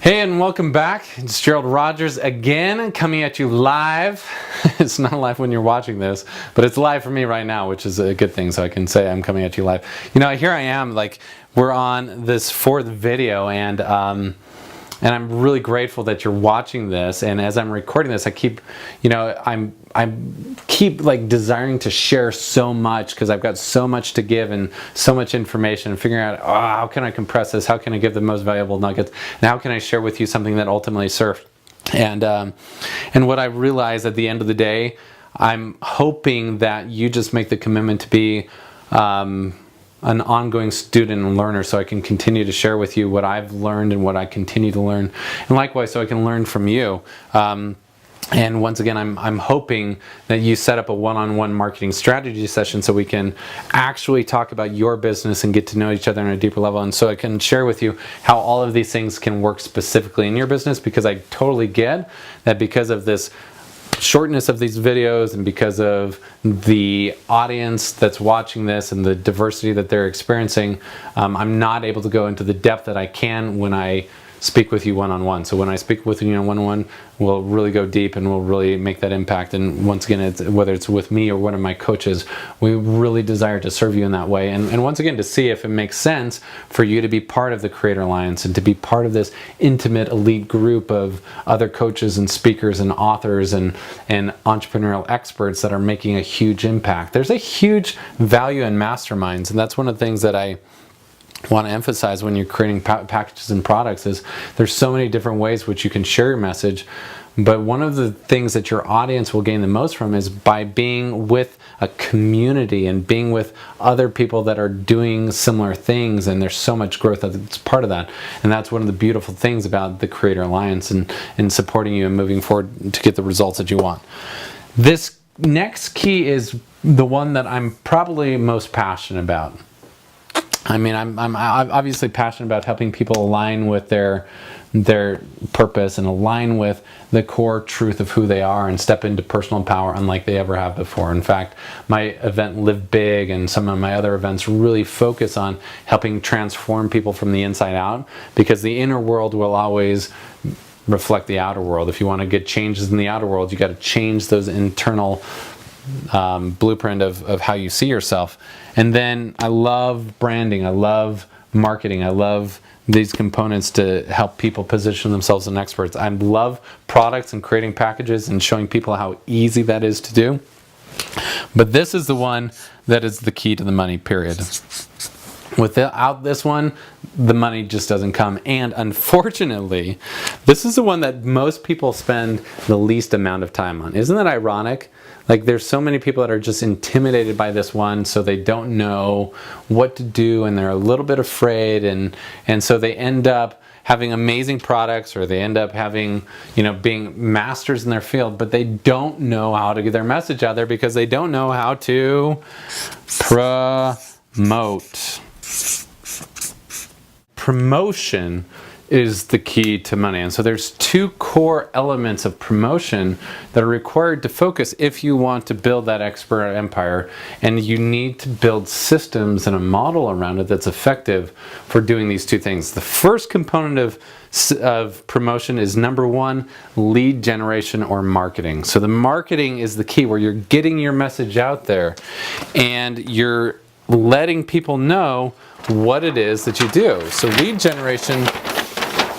Hey, and welcome back. It's Gerald Rogers again, coming at you live. It's not live when you're watching this, but it's live for me right now, which is a good thing, so I can say I'm coming at you live. You know, here I am, like, we're on this fourth video, and I'm really grateful that you're watching this. And as I'm recording this, I keep, I keep like desiring to share so much because I've got so much to give and so much information, and figuring out, how can I compress this? How can I give the most valuable nuggets? And how can I share with you something that ultimately serves? And what I realized at the end of the day, I'm hoping that you just make the commitment to be an ongoing student and learner, so I can continue to share with you what I've learned and what I continue to learn, and likewise so I can learn from you. And once again, I'm hoping that you set up a one-on-one marketing strategy session so we can actually talk about your business and get to know each other on a deeper level, and so I can share with you how all of these things can work specifically in your business, because I totally get that because of this shortness of these videos and because of the audience that's watching this and the diversity that they're experiencing, I'm not able to go into the depth that I can when I speak with you one-on-one. So when I speak with you one-on-one, we'll really go deep and we'll really make that impact. And once again, whether it's with me or one of my coaches, we really desire to serve you in that way. And once again, to see if it makes sense for you to be part of the Creator Alliance and to be part of this intimate elite group of other coaches and speakers and authors and entrepreneurial experts that are making a huge impact. There's a huge value in masterminds, and that's one of the things that I want to emphasize when you're creating packages and products. Is there's so many different ways which you can share your message, but one of the things that your audience will gain the most from is by being with a community and being with other people that are doing similar things, and there's so much growth that's part of that. And that's one of the beautiful things about the Creator Alliance and supporting you and moving forward to get the results that you want. This next key is the one that I'm probably most passionate about. I mean, I'm obviously passionate about helping people align with their purpose and align with the core truth of who they are and step into personal power unlike they ever have before. In fact, my event Live Big and some of my other events really focus on helping transform people from the inside out, because the inner world will always reflect the outer world. If you want to get changes in the outer world, you got to change those internal blueprint of how you see yourself. And then I love branding, I love marketing, I love these components to help people position themselves as experts. I love products and creating packages and showing people how easy that is to do. But this is the one that is the key to the money, period. Without this one, the money just doesn't come. And unfortunately, this is the one that most people spend the least amount of time on. Isn't that ironic? Like, there's so many people that are just intimidated by this one, so they don't know what to do, and they're a little bit afraid, and so they end up having amazing products, or they end up having, being masters in their field, but they don't know how to get their message out there because they don't know how to promote. Promotion is the key to money. And so there's two core elements of promotion that are required to focus if you want to build that expert empire. And you need to build systems and a model around it that's effective for doing these two things. The first component of promotion is, number one, lead generation or marketing. So the marketing is the key, where you're getting your message out there and you're letting people know what it is that you do. So lead generation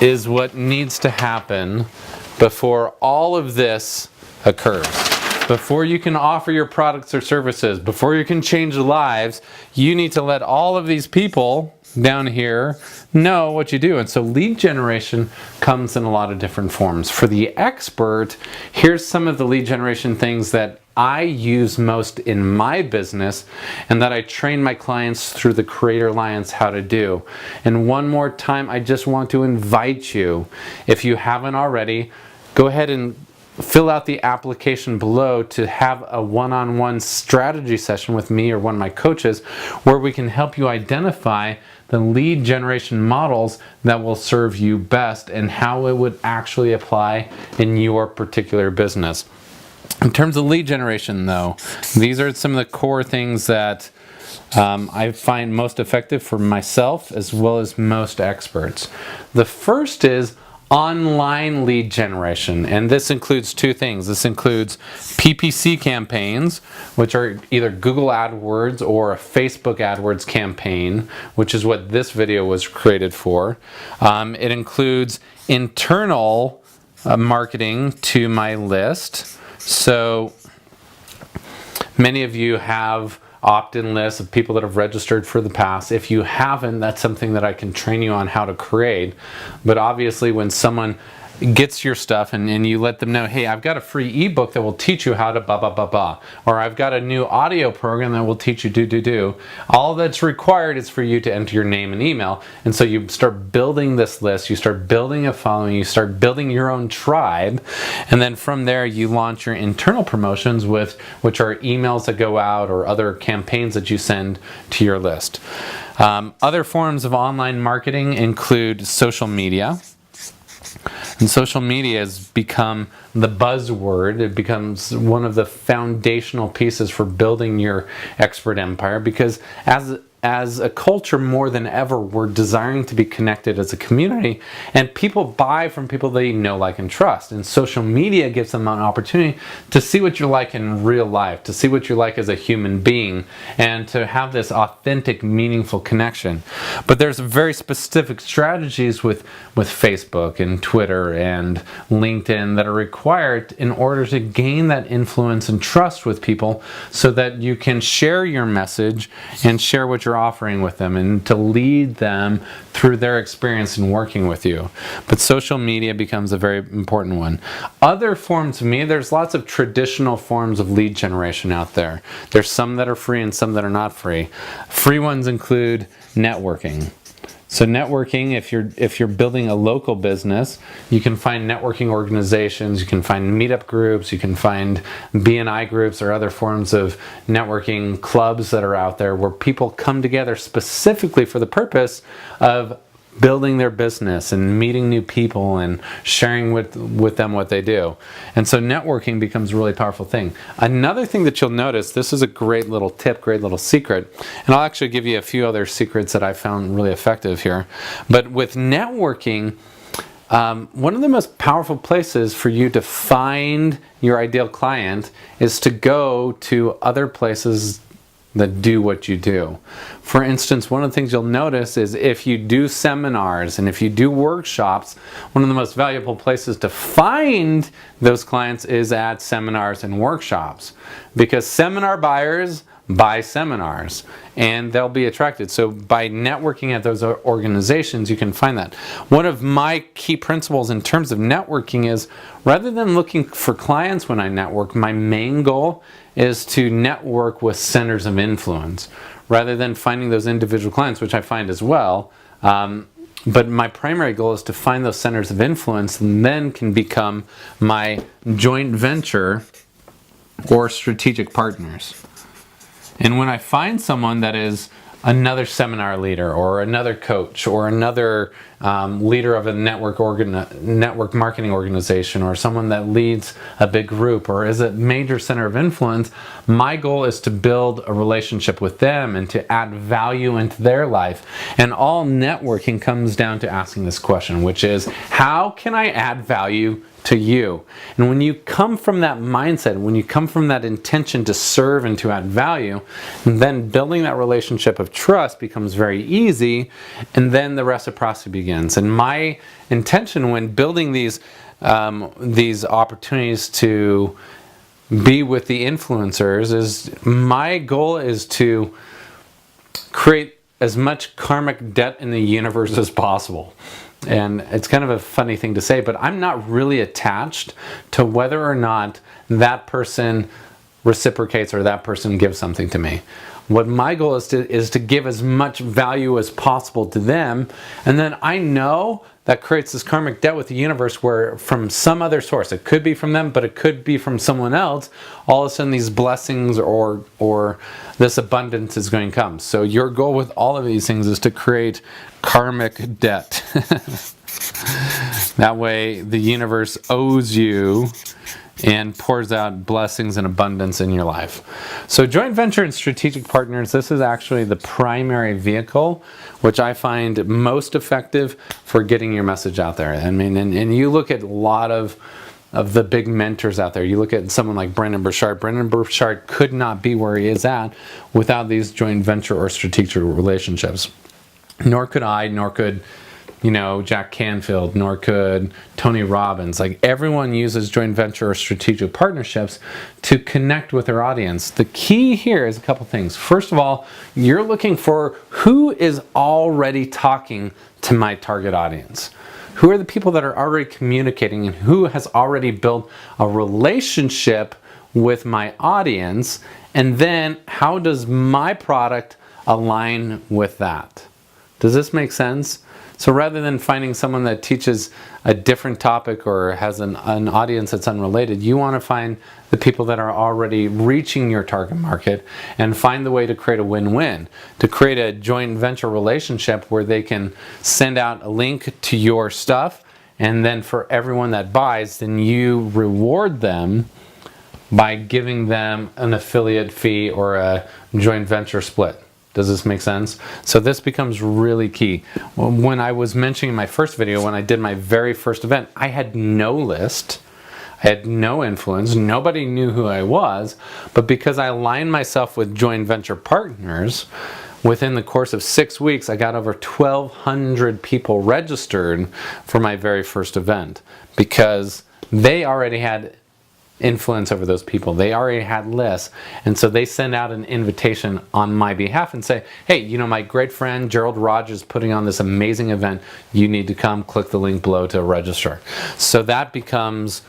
is what needs to happen before all of this occurs. Before you can offer your products or services, before you can change lives, you need to let all of these people down here know what you do. And so lead generation comes in a lot of different forms. For the expert, here's some of the lead generation things that I use most in my business and that I train my clients through the Creator Alliance how to do. And one more time, I just want to invite you, if you haven't already, go ahead and fill out the application below to have a one-on-one strategy session with me or one of my coaches, where we can help you identify the lead generation models that will serve you best and how it would actually apply in your particular business. In terms of lead generation, though, these are some of the core things that I find most effective for myself as well as most experts. The first is online lead generation, and this includes two things. This includes PPC campaigns, which are either Google AdWords or a Facebook AdWords campaign, which is what this video was created for. It includes internal marketing to my list. So many of you have opt-in lists of people that have registered for the past. If you haven't, that's something that I can train you on how to create. But obviously when someone gets your stuff and you let them know, hey, I've got a free ebook that will teach you how to blah, blah, blah, blah. Or I've got a new audio program that will teach you do. All that's required is for you to enter your name and email. And so you start building this list, you start building a following, you start building your own tribe. And then from there, you launch your internal promotions, which are emails that go out or other campaigns that you send to your list. Other forms of online marketing include social media. And social media has become the buzzword. It becomes one of the foundational pieces for building your expert empire, because as a culture, more than ever, we're desiring to be connected as a community, and people buy from people they know, like, and trust. And social media gives them an opportunity to see what you're like in real life, to see what you're like as a human being, and to have this authentic, meaningful connection. But there's very specific strategies with Facebook and Twitter and LinkedIn that are required in order to gain that influence and trust with people, so that you can share your message and share what you're offering with them, and to lead them through their experience in working with you. But social media becomes a very important one. Other forms of media, there's lots of traditional forms of lead generation out there. There's some that are free and some that are not free. Free ones include networking. So networking, if you're building a local business, you can find networking organizations, you can find meetup groups, you can find BNI groups or other forms of networking clubs that are out there where people come together specifically for the purpose of building their business and meeting new people and sharing with them what they do. And so networking becomes a really powerful thing. Another thing that you'll notice, this is a great little tip, great little secret, and I'll actually give you a few other secrets that I found really effective here. But with networking, one of the most powerful places for you to find your ideal client is to go to other places that do what you do. For instance, one of the things you'll notice is if you do seminars and if you do workshops, one of the most valuable places to find those clients is at seminars and workshops, because seminar buyers buy seminars and they'll be attracted. So by networking at those organizations, you can find that. One of my key principles in terms of networking is, rather than looking for clients when I network, my main goal is to network with centers of influence rather than finding those individual clients, which I find as well. But my primary goal is to find those centers of influence, and then can become my joint venture or strategic partners. And when I find someone that is another seminar leader or another coach or another leader of a network marketing organization, or someone that leads a big group or is a major center of influence, my goal is to build a relationship with them and to add value into their life. And all networking comes down to asking this question, which is, how can I add value to you? And when you come from that mindset, when you come from that intention to serve and to add value, then building that relationship of trust becomes very easy, and then the reciprocity begins. And my intention when building these opportunities to be with the influencers is, my goal is to create as much karmic debt in the universe as possible. And it's kind of a funny thing to say, but I'm not really attached to whether or not that person reciprocates or that person gives something to me. What my goal is to give as much value as possible to them, and then I know that creates this karmic debt with the universe, where from some other source, it could be from them, but it could be from someone else, all of a sudden these blessings or this abundance is going to come. So your goal with all of these things is to create karmic debt. That way the universe owes you and pours out blessings and abundance in your life. So joint venture and strategic partners, this is actually the primary vehicle which I find most effective for getting your message out there. I mean, and you look at a lot of the big mentors out there. You look at someone like Brendon Burchard. Brendon Burchard could not be where he is at without these joint venture or strategic relationships. Nor could I, nor could Jack Canfield, nor could Tony Robbins. Like, everyone uses joint venture or strategic partnerships to connect with their audience. The key here is a couple things. First of all, you're looking for who is already talking to my target audience. Who are the people that are already communicating, and who has already built a relationship with my audience? And then how does my product align with that? Does this make sense? So rather than finding someone that teaches a different topic or has an audience that's unrelated, you want to find the people that are already reaching your target market and find the way to create a win-win, to create a joint venture relationship where they can send out a link to your stuff, and then for everyone that buys, then you reward them by giving them an affiliate fee or a joint venture split. Does this make sense? So this becomes really key. When I was mentioning in my first video, when I did my very first event, I had no list. I had no influence. Nobody knew who I was. But because I aligned myself with joint venture partners, within the course of 6 weeks, I got over 1,200 people registered for my very first event because they already had influence over those people. They already had lists, and so they send out an invitation on my behalf and say, hey, my great friend Gerald Rogers is putting on this amazing event. You need to come. Click the link below to register. So that becomes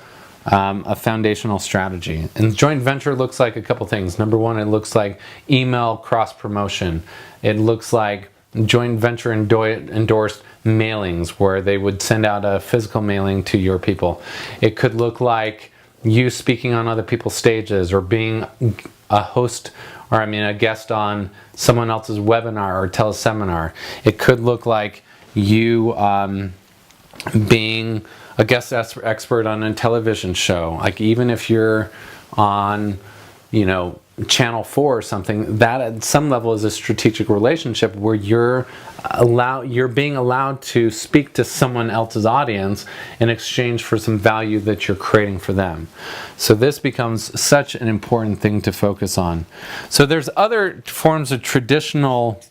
a foundational strategy. And joint venture looks like a couple things. Number one, it looks like email cross promotion. It looks like joint venture endorsed mailings where they would send out a physical mailing to your people. It could look like you speaking on other people's stages, or being a host, or a guest on someone else's webinar or teleseminar. It could look like you being a guest expert on a television show. Like, even if you're on, Channel 4 or something, that at some level is a strategic relationship where you're being allowed to speak to someone else's audience in exchange for some value that you're creating for them. So this becomes such an important thing to focus on. So there's other forms of traditional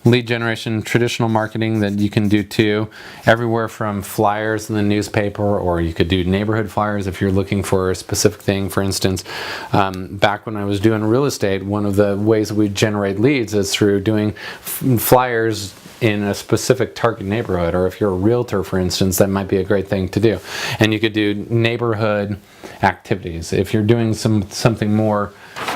lead generation, traditional marketing that you can do too, everywhere from flyers in the newspaper, or you could do neighborhood flyers if you're looking for a specific thing. For instance, back when I was doing real estate, one of the ways we generate leads is through doing flyers in a specific target neighborhood. Or if you're a realtor, for instance, that might be a great thing to do. And you could do neighborhood activities. If you're doing something more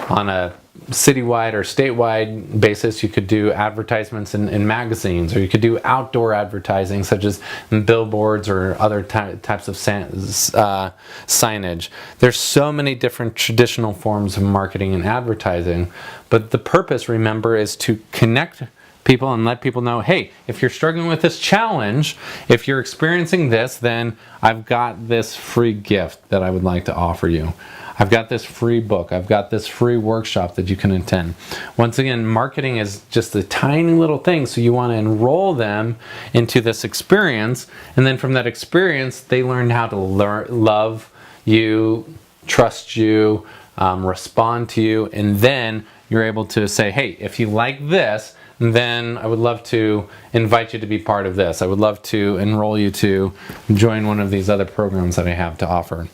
on a citywide or statewide basis, you could do advertisements in magazines, or you could do outdoor advertising such as billboards or other types of signage. There's so many different traditional forms of marketing and advertising, but the purpose, remember, is to connect people and let people know, hey, if you're struggling with this challenge, if you're experiencing this, then I've got this free gift that I would like to offer you. I've got this free book. I've got this free workshop that you can attend. Once again, marketing is just a tiny little thing, so you want to enroll them into this experience, and then from that experience, they learn how to love you, trust you, respond to you, and then you're able to say, hey, if you like this, then I would love to invite you to be part of this. I would love to enroll you to join one of these other programs that I have to offer.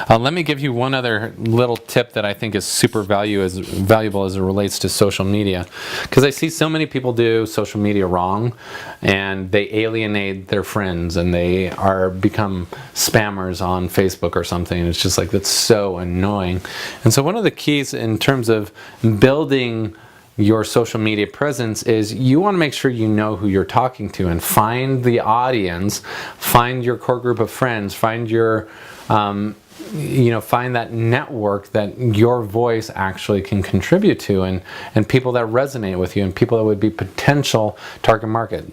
Let me give you one other little tip that I think is super valuable as it relates to social media, because I see so many people do social media wrong, and they alienate their friends, and they become spammers on Facebook or something, and it's just like, that's so annoying. And so one of the keys in terms of building your social media presence is you want to make sure you know who you're talking to, and find the audience, find your core group of friends, find your find that network that your voice actually can contribute to, and people that resonate with you, and people that would be potential target market.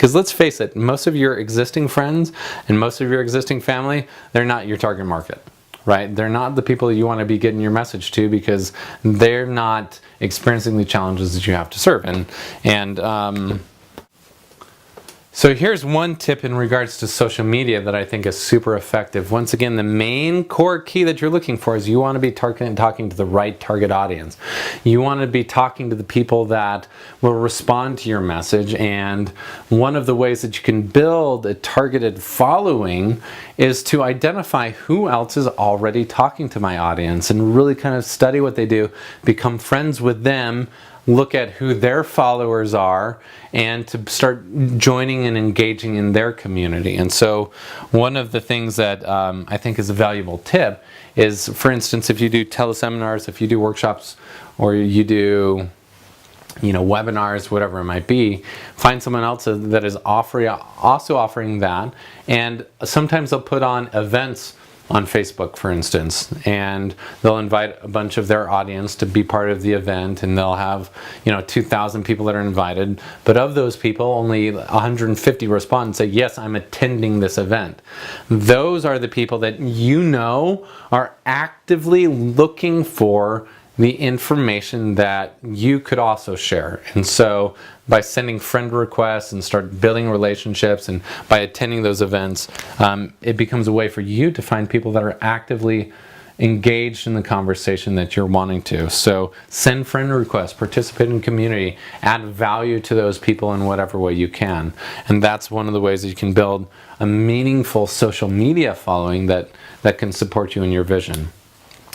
Because let's face it, most of your existing friends and most of your existing family, they're not your target market. Right? They're not the people you want to be getting your message to because they're not experiencing the challenges that you have to serve. So here's one tip in regards to social media that I think is super effective. Once again, the main core key that you're looking for is you want to be talking to the right target audience. You want to be talking to the people that will respond to your message, and one of the ways that you can build a targeted following is to identify who else is already talking to my audience and really kind of study what they do, become friends with them, look at who their followers are, and to start joining and engaging in their community. And so one of the things that I think is a valuable tip is, for instance, if you do teleseminars, if you do workshops, or you do webinars, whatever it might be, find someone else that is also offering that. And sometimes they'll put on events on Facebook, for instance, and they'll invite a bunch of their audience to be part of the event, and they'll have 2,000 people that are invited, but of those people only 150 respond and say, yes, I'm attending this event. Those are the people that are actively looking for the information that you could also share. And so by sending friend requests and start building relationships, and by attending those events, it becomes a way for you to find people that are actively engaged in the conversation that you're wanting to. So send friend requests, participate in community, add value to those people in whatever way you can. And that's one of the ways that you can build a meaningful social media following that can support you in your vision.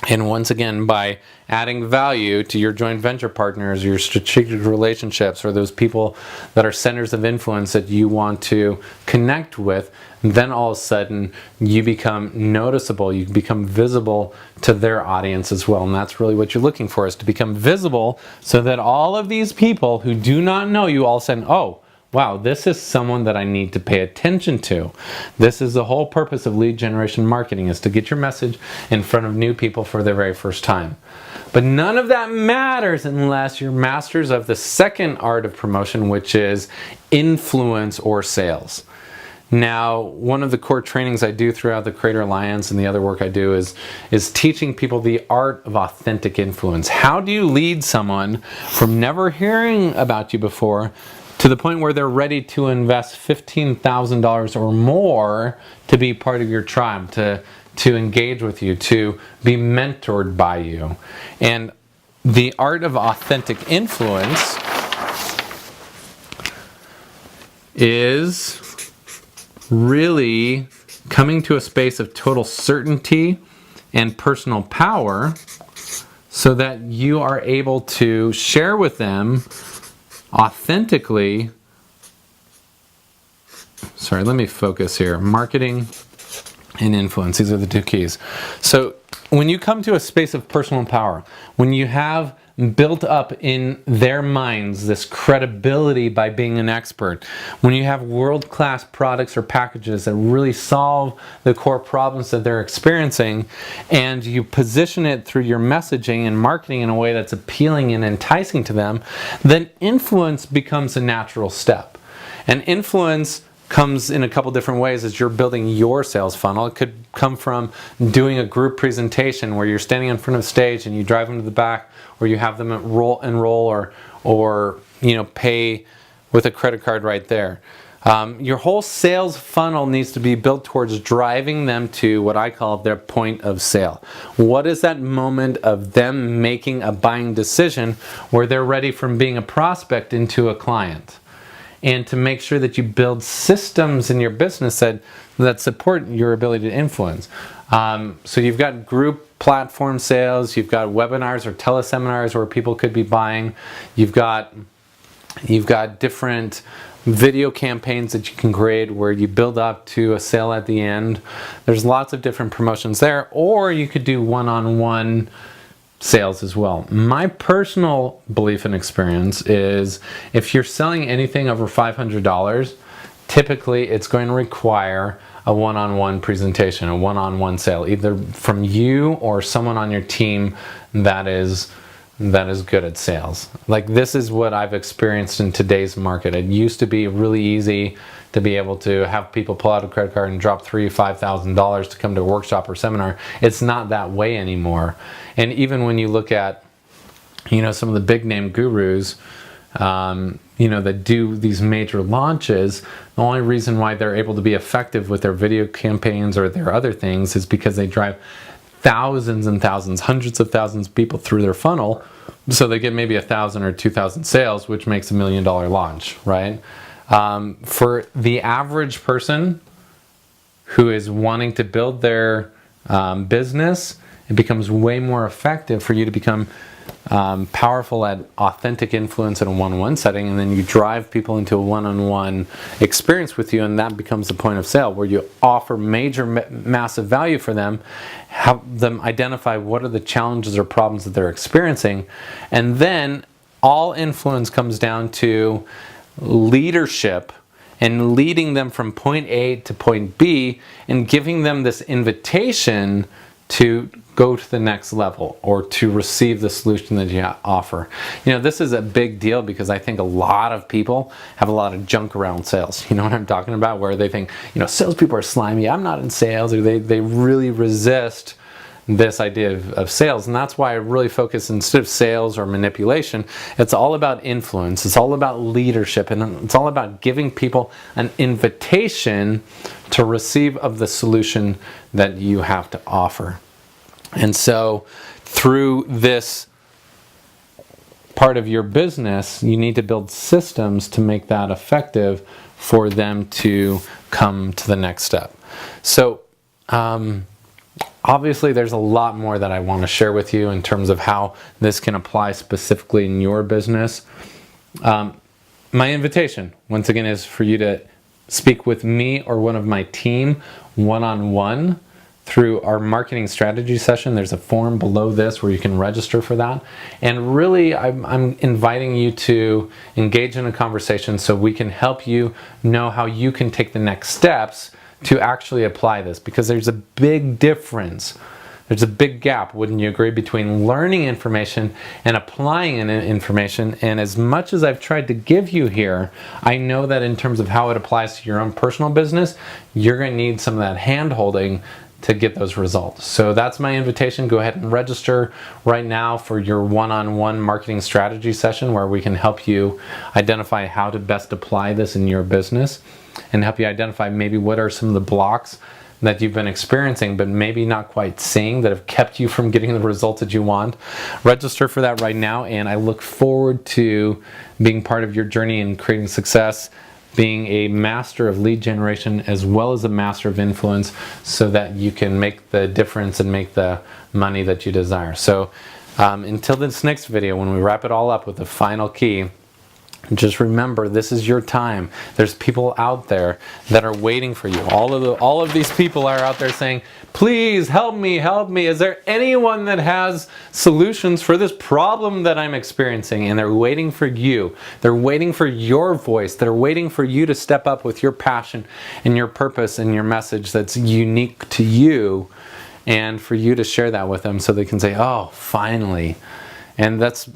And once again, by adding value to your joint venture partners, your strategic relationships, or those people that are centers of influence that you want to connect with, then all of a sudden you become noticeable, you become visible to their audience as well. And that's really what you're looking for, is to become visible so that all of these people who do not know you all of a sudden, oh, wow, this is someone that I need to pay attention to. This is the whole purpose of lead generation marketing, is to get your message in front of new people for the very first time. But none of that matters unless you're masters of the second art of promotion, which is influence or sales. Now, one of the core trainings I do throughout the Creator Alliance and the other work I do is teaching people the art of authentic influence. How do you lead someone from never hearing about you before to the point where they're ready to invest $15,000 or more to be part of your tribe, to engage with you, to be mentored by you? And the art of authentic influence is really coming to a space of total certainty and personal power so that you are able to share with them authentically. Sorry, let me focus here. Marketing and influence. These are the two keys. So when you come to a space of personal power, when you have built up in their minds this credibility by being an expert, when you have world-class products or packages that really solve the core problems that they're experiencing, and you position it through your messaging and marketing in a way that's appealing and enticing to them, then influence becomes a natural step. And influence comes in a couple different ways as you're building your sales funnel. It could come from doing a group presentation where you're standing in front of the stage and you drive them to the back, or you have them enroll or pay with a credit card right there. Your whole sales funnel needs to be built towards driving them to what I call their point of sale. What is that moment of them making a buying decision where they're ready from being a prospect into a client? And to make sure that you build systems in your business that support your ability to influence. So you've got group platform sales, you've got webinars or teleseminars where people could be buying, you've got different video campaigns that you can create where you build up to a sale at the end. There's lots of different promotions there, or you could do one-on-one sales as well. My personal belief and experience is if you're selling anything over $500, typically it's going to require a one-on-one presentation, a one-on-one sale, either from you or someone on your team that is that is good at sales. Like, this is what I've experienced in today's market. It used to be really easy to be able to have people pull out a credit card and drop $3,000-$5,000 to come to a workshop or seminar. It's not that way anymore. And even when you look at, you know, some of the big name gurus, you know, that do these major launches, the only reason why they're able to be effective with their video campaigns or their other things is because they drive thousands and thousands, hundreds of thousands of people through their funnel, so they get maybe 1,000 or 2,000 sales, which makes $1 million launch, right? For the average person who is wanting to build their business, it becomes way more effective for you to become powerful at authentic influence in a one-on-one setting, and then you drive people into a one-on-one experience with you, and that becomes the point of sale, where you offer major massive value for them, have them identify what are the challenges or problems that they're experiencing, and then all influence comes down to leadership and leading them from point A to point B and giving them this invitation to go to the next level or to receive the solution that you offer. You know, this is a big deal because I think a lot of people have a lot of junk around sales. You know what I'm talking about? Where they think, you know, salespeople are slimy, I'm not in sales, or they really resist this idea of sales. And that's why I really focus, instead of sales or manipulation, it's all about influence, it's all about leadership, and it's all about giving people an invitation to receive of the solution that you have to offer. And so through this part of your business, you need to build systems to make that effective for them to come to the next step. So obviously there's a lot more that I want to share with you in terms of how this can apply specifically in your business. My invitation, once again, is for you to speak with me or one of my team one-on-one through our marketing strategy session. There's a form below this where you can register for that. And really, I'm inviting you to engage in a conversation so we can help you know how you can take the next steps to actually apply this, because there's a big difference. There's a big gap, wouldn't you agree, between learning information and applying information. And as much as I've tried to give you here, I know that in terms of how it applies to your own personal business, you're going to need some of that hand-holding to get those results. So that's my invitation. Go ahead and register right now for your one-on-one marketing strategy session, where we can help you identify how to best apply this in your business and help you identify maybe what are some of the blocks that you've been experiencing but maybe not quite seeing that have kept you from getting the results that you want. Register for that right now, and I look forward to being part of your journey in creating success, being a master of lead generation as well as a master of influence, so that you can make the difference and make the money that you desire. So until this next video, when we wrap it all up with the final key, just remember, this is your time. There's people out there that are waiting for you. All of these people are out there saying, please help me, help me. Is there anyone that has solutions for this problem that I'm experiencing? And they're waiting for you. They're waiting for your voice. They're waiting for you to step up with your passion and your purpose and your message that's unique to you, and for you to share that with them so they can say, oh, finally. And that's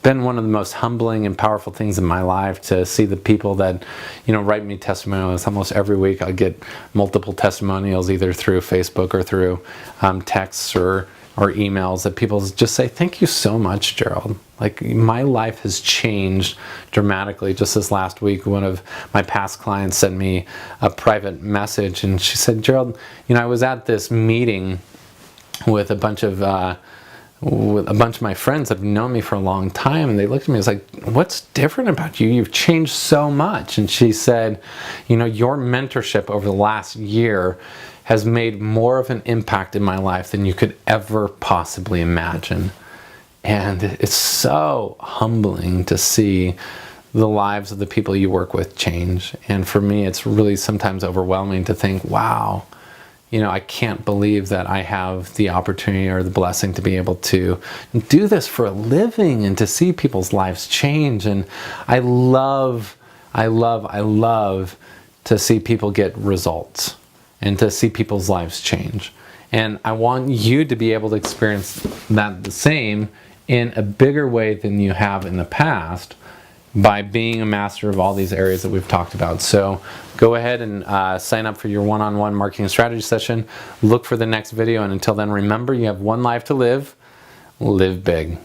been one of the most humbling and powerful things in my life, to see the people that, you know, write me testimonials. Almost every week I get multiple testimonials, either through Facebook or through texts or emails, that people just say, thank you so much, Gerald. Like, my life has changed dramatically. Just this last week, one of my past clients sent me a private message, and she said, Gerald, you know, I was at this meeting with a bunch of my friends that have known me for a long time, and they looked at me and was like, what's different about you? You've changed so much. And she said, you know, your mentorship over the last year has made more of an impact in my life than you could ever possibly imagine. And it's so humbling to see the lives of the people you work with change. And for me, it's really sometimes overwhelming to think, wow, you know, I can't believe that I have the opportunity or the blessing to be able to do this for a living and to see people's lives change. And I love to see people get results and to see people's lives change. And I want you to be able to experience that the same in a bigger way than you have in the past by being a master of all these areas that we've talked about. So go ahead and sign up for your one-on-one marketing strategy session. Look for the next video, and until then, remember, you have one life to live. Live big.